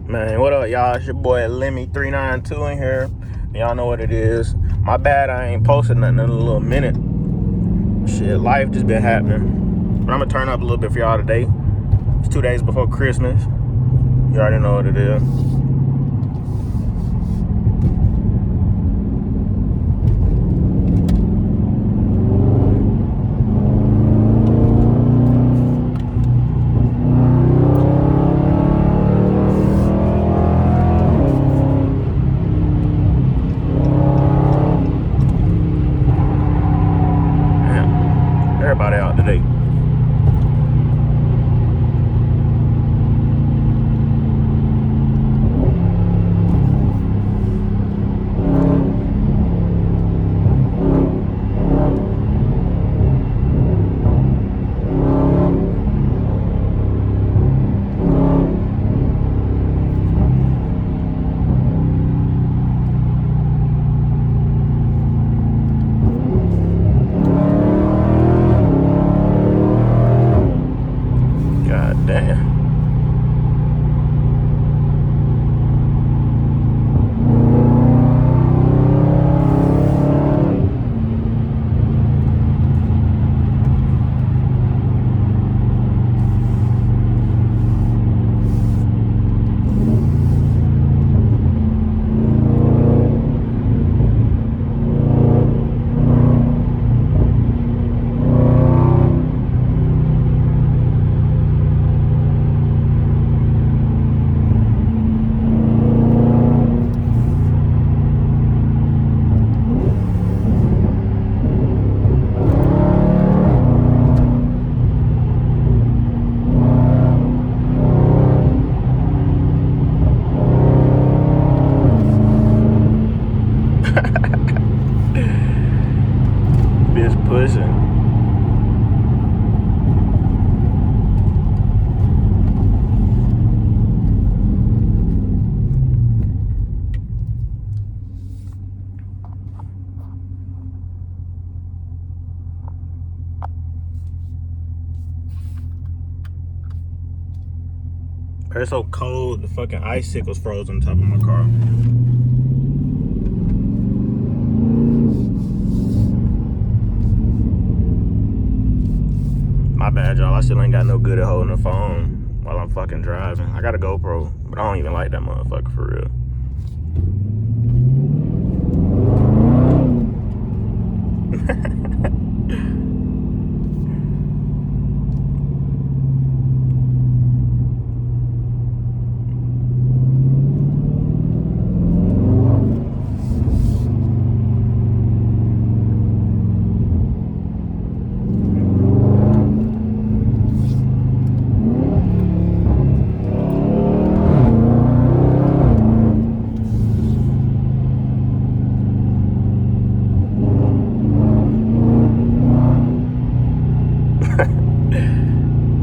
Man, what up, y'all? It's your boy Lemmy392 in here. Y'all know what it is. My bad, I ain't posted nothing in a little minute. Shit, life just been happening. But I'm gonna turn up a little bit for y'all today. It's 2 days before Christmas. You already know what it is. Everybody out today. God damn. Bitch pushing. It's so cold, the fucking icicles froze on top of my car. My bad, y'all. I still ain't got no good at holding the phone while I'm fucking driving. I got a GoPro, but I don't even like that motherfucker for real.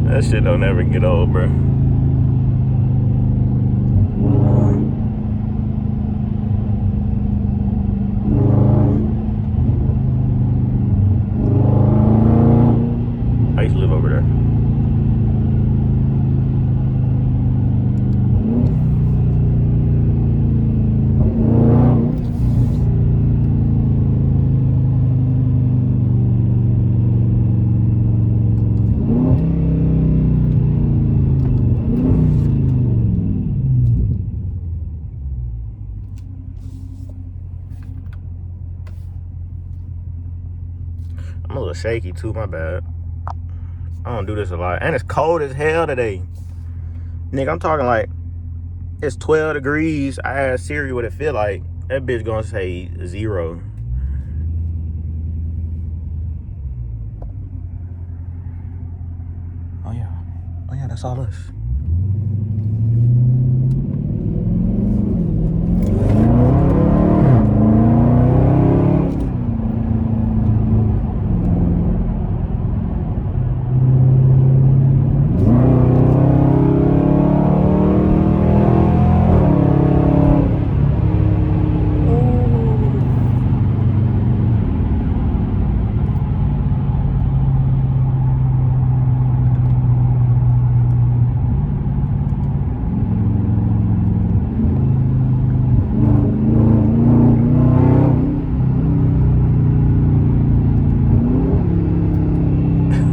That shit don't ever get old, bro. I used to live over there. I'm a little shaky too, my bad. I don't do this a lot. And it's cold as hell today. Nigga, I'm talking like it's 12 degrees. I asked Siri what it feel like. That bitch gonna say 0. Oh yeah, that's all us.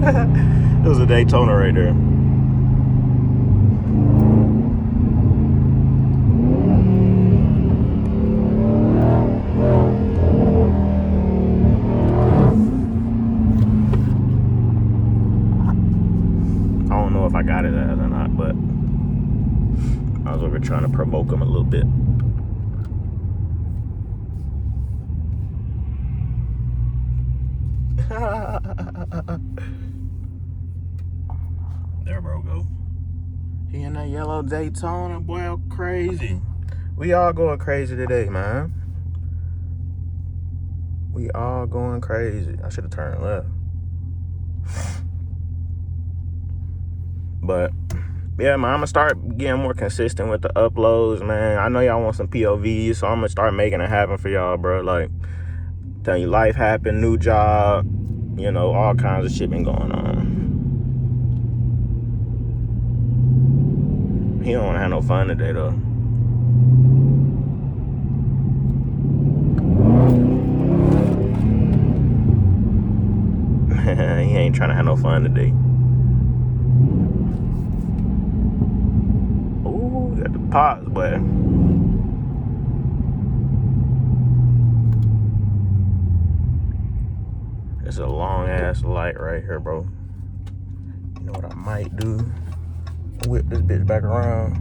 It was a Daytona right there. I don't know if I got it as or not, but I was over trying to provoke him a little bit. There bro go. He in that yellow Daytona, boy, crazy. We all going crazy today, man. We all going crazy. I should have turned left. But yeah, man, I'm gonna start getting more consistent with the uploads, man. I know y'all want some POVs, so I'm gonna start making it happen for y'all, bro. Like, telling you life happened, new job, you know, all kinds of shit been going on. He don't wanna have no fun today, though. He ain't trying to have no fun today. Ooh, got the pots, boy. It's a long ass light right here, bro. You know what I might do? Whip this bitch back around.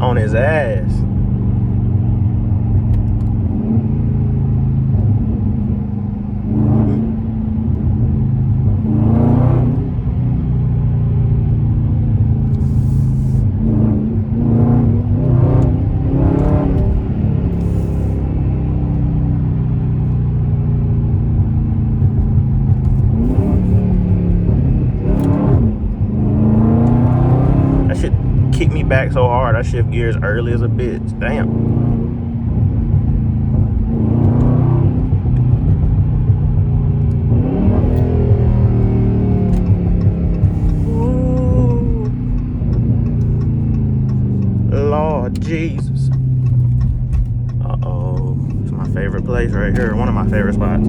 On his ass. That shit kicked me back so hard. I shift gears early as a bitch. Damn. Lord Jesus. Uh-oh. It's my favorite place right here. One of my favorite spots.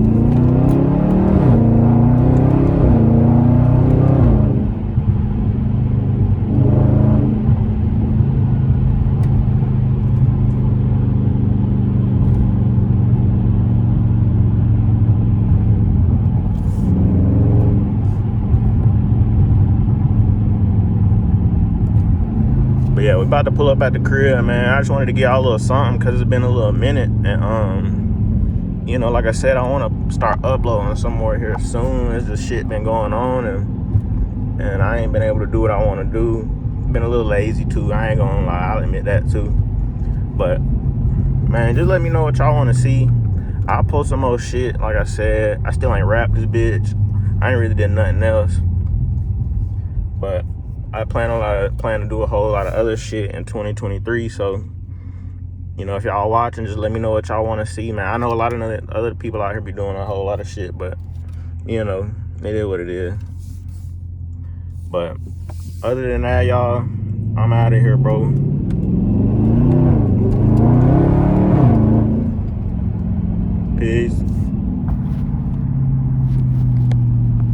But yeah, we about to pull up at the crib, man. I just wanted to get y'all a little something because it's been a little minute. And, you know, like I said, I want to start uploading some more here soon. As this shit been going on, and I ain't been able to do what I want to do. Been a little lazy, too. I ain't going to lie. I'll admit that, too. But, man, just let me know what y'all want to see. I'll post some more shit. Like I said, I still ain't rapped this bitch. I ain't really did nothing else. But I plan to do a whole lot of other shit in 2023. So, you know, if y'all watching, just let me know what y'all want to see, man. I know a lot of other people out here be doing a whole lot of shit, but, you know, it is what it is. But other than that, y'all, I'm out of here, bro.